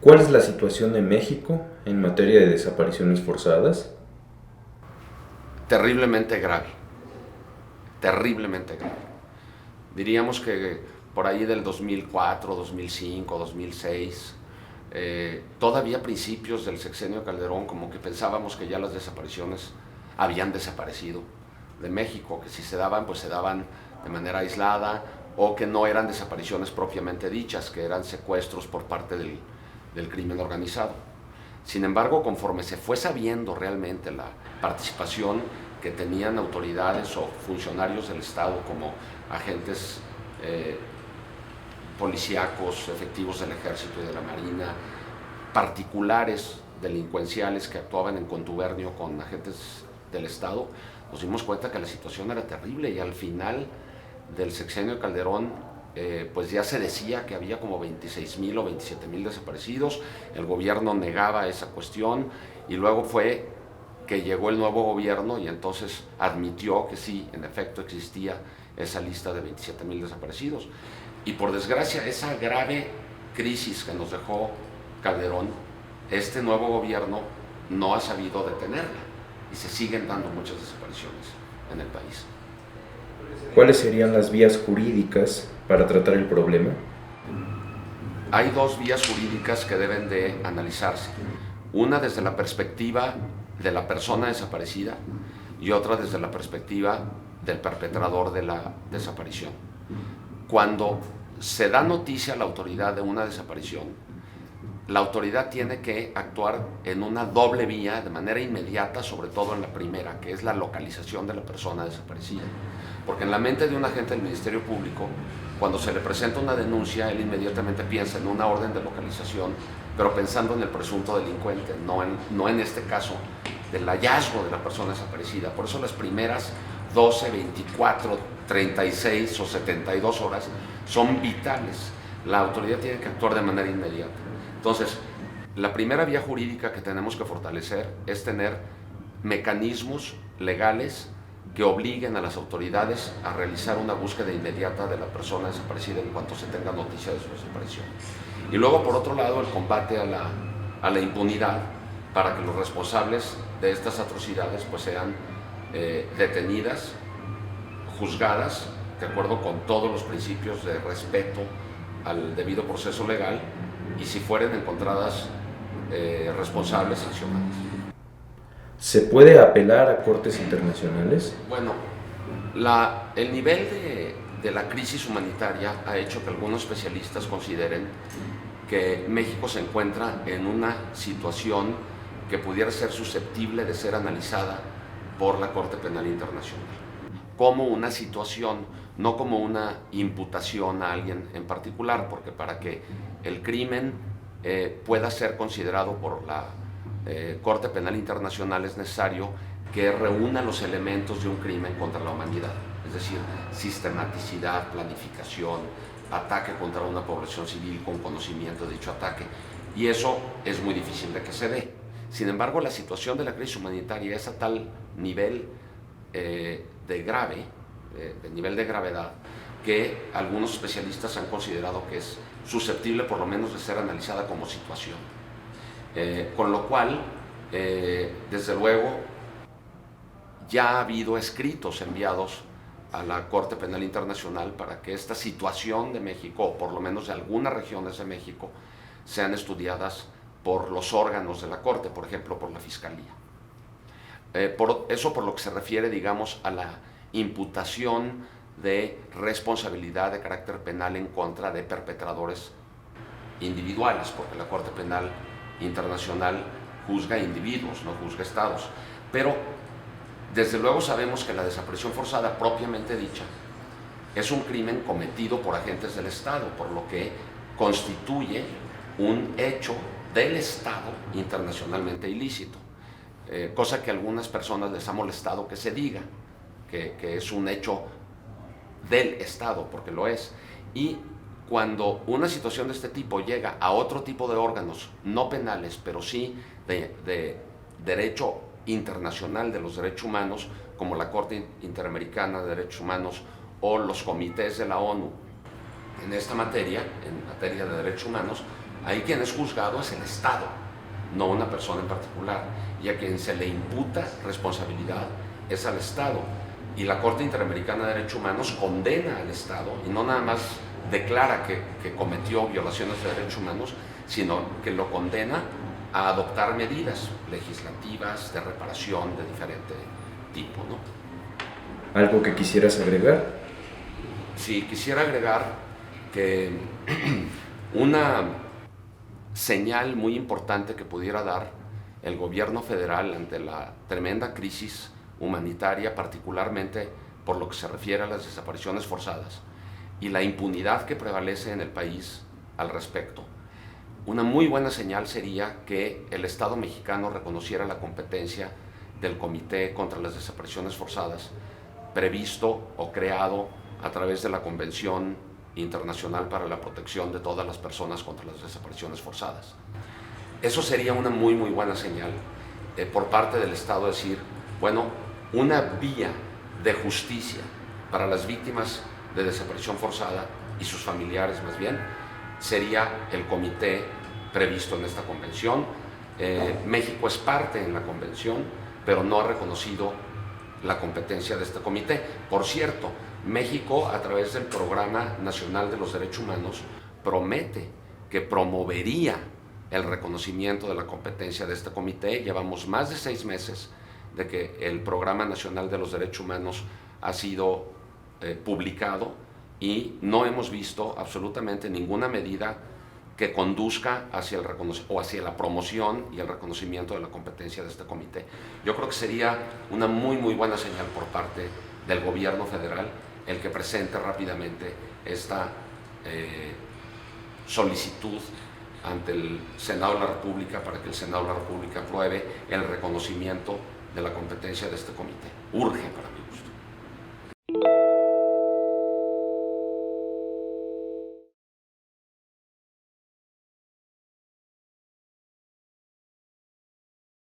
¿Cuál es la situación de México en materia de desapariciones forzadas? Terriblemente grave, terriblemente grave. Diríamos que por ahí del 2004, 2005, 2006, todavía principios del sexenio Calderón, como que pensábamos que ya las desapariciones habían desaparecido de México, que si se daban, pues se daban de manera aislada, o que no eran desapariciones propiamente dichas, que eran secuestros por parte del crimen organizado. Sin embargo, conforme se fue sabiendo realmente la participación que tenían autoridades o funcionarios del Estado como agentes policíacos, efectivos del Ejército y de la Marina, particulares delincuenciales que actuaban en contubernio con agentes del Estado, nos dimos cuenta que la situación era terrible y al final del sexenio de Calderón pues ya se decía que había como 26,000 o 27,000 desaparecidos, el gobierno negaba esa cuestión y luego fue que llegó el nuevo gobierno y entonces admitió que sí, en efecto existía esa lista de 27,000 desaparecidos. Y por desgracia, esa grave crisis que nos dejó Calderón, este nuevo gobierno no ha sabido detenerla y se siguen dando muchas desapariciones en el país. ¿Cuáles serían las vías jurídicas para tratar el problema? Hay dos vías jurídicas que deben de analizarse. Una desde la perspectiva de la persona desaparecida y otra desde la perspectiva del perpetrador de la desaparición. Cuando se da noticia a la autoridad de una desaparición, la autoridad tiene que actuar en una doble vía de manera inmediata, sobre todo en la primera, que es la localización de la persona desaparecida. Porque en la mente de un agente del Ministerio Público, cuando se le presenta una denuncia, él inmediatamente piensa en una orden de localización, pero pensando en el presunto delincuente, no en este caso del hallazgo de la persona desaparecida. Por eso las primeras 12, 24, 36 o 72 horas son vitales. La autoridad tiene que actuar de manera inmediata. Entonces, la primera vía jurídica que tenemos que fortalecer es tener mecanismos legales que obliguen a las autoridades a realizar una búsqueda inmediata de la persona desaparecida en cuanto se tenga noticia de su desaparición. Y luego, por otro lado, el combate a la impunidad para que los responsables de estas atrocidades pues sean detenidas, juzgadas, de acuerdo con todos los principios de respeto al debido proceso legal, y si fueren encontradas responsables, sancionadas. ¿Se puede apelar a cortes internacionales? Bueno, el nivel de la crisis humanitaria ha hecho que algunos especialistas consideren que México se encuentra en una situación que pudiera ser susceptible de ser analizada por la Corte Penal Internacional, como una situación, no como una imputación a alguien en particular, porque para que el crimen pueda ser considerado por la Corte Penal Internacional es necesario que reúna los elementos de un crimen contra la humanidad, es decir, sistematicidad, planificación, ataque contra una población civil con conocimiento de dicho ataque, y eso es muy difícil de que se dé. Sin embargo, la situación de la crisis humanitaria es a tal nivel de nivel de gravedad, que algunos especialistas han considerado que es susceptible por lo menos de ser analizada como situación. Con lo cual, desde luego, ya ha habido escritos enviados a la Corte Penal Internacional para que esta situación de México, o por lo menos de algunas regiones de México, sean estudiadas por los órganos de la Corte, por ejemplo, por la Fiscalía. Eso por lo que se refiere, digamos, a la imputación de responsabilidad de carácter penal en contra de perpetradores individuales, porque la Corte Penal Internacional juzga individuos, no juzga estados. Pero desde luego sabemos que la desaparición forzada propiamente dicha es un crimen cometido por agentes del Estado, por lo que constituye un hecho del Estado internacionalmente ilícito, cosa que a algunas personas les ha molestado que se diga, que es un hecho del Estado, porque lo es. Y cuando una situación de este tipo llega a otro tipo de órganos, no penales, pero sí de derecho internacional de los derechos humanos, como la Corte Interamericana de Derechos Humanos o los comités de la ONU en esta materia, en materia de derechos humanos, Ahí quien es juzgado es el Estado, no una persona en particular, y a quien se le imputa responsabilidad es al Estado. Y la Corte Interamericana de Derechos Humanos condena al Estado, y no nada más declara que cometió violaciones de derechos humanos, sino que lo condena a adoptar medidas legislativas de reparación de diferente tipo, ¿no? ¿Algo que quisieras agregar? Sí, quisiera agregar que una señal muy importante que pudiera dar el gobierno federal ante la tremenda crisis humanitaria, particularmente por lo que se refiere a las desapariciones forzadas y la impunidad que prevalece en el país al respecto. Una muy buena señal sería que el Estado mexicano reconociera la competencia del Comité contra las Desapariciones Forzadas, previsto o creado a través de la Convención Internacional para la Protección de todas las personas contra las desapariciones forzadas. Eso sería una muy buena señal por parte del Estado, decir, bueno, una vía de justicia para las víctimas de desaparición forzada y sus familiares más bien, sería el comité previsto en esta convención. México es parte en la convención, pero no ha reconocido la competencia de este comité. Por cierto, México, a través del Programa Nacional de los Derechos Humanos, promete que promovería el reconocimiento de la competencia de este comité. Llevamos más de 6 meses de que el Programa Nacional de los Derechos Humanos ha sido publicado y no hemos visto absolutamente ninguna medida que conduzca hacia hacia la promoción y el reconocimiento de la competencia de este comité. Yo creo que sería una muy buena señal por parte del gobierno federal el que presente rápidamente esta solicitud ante el Senado de la República para que el Senado de la República apruebe el reconocimiento de la competencia de este comité. Urge para mi gusto.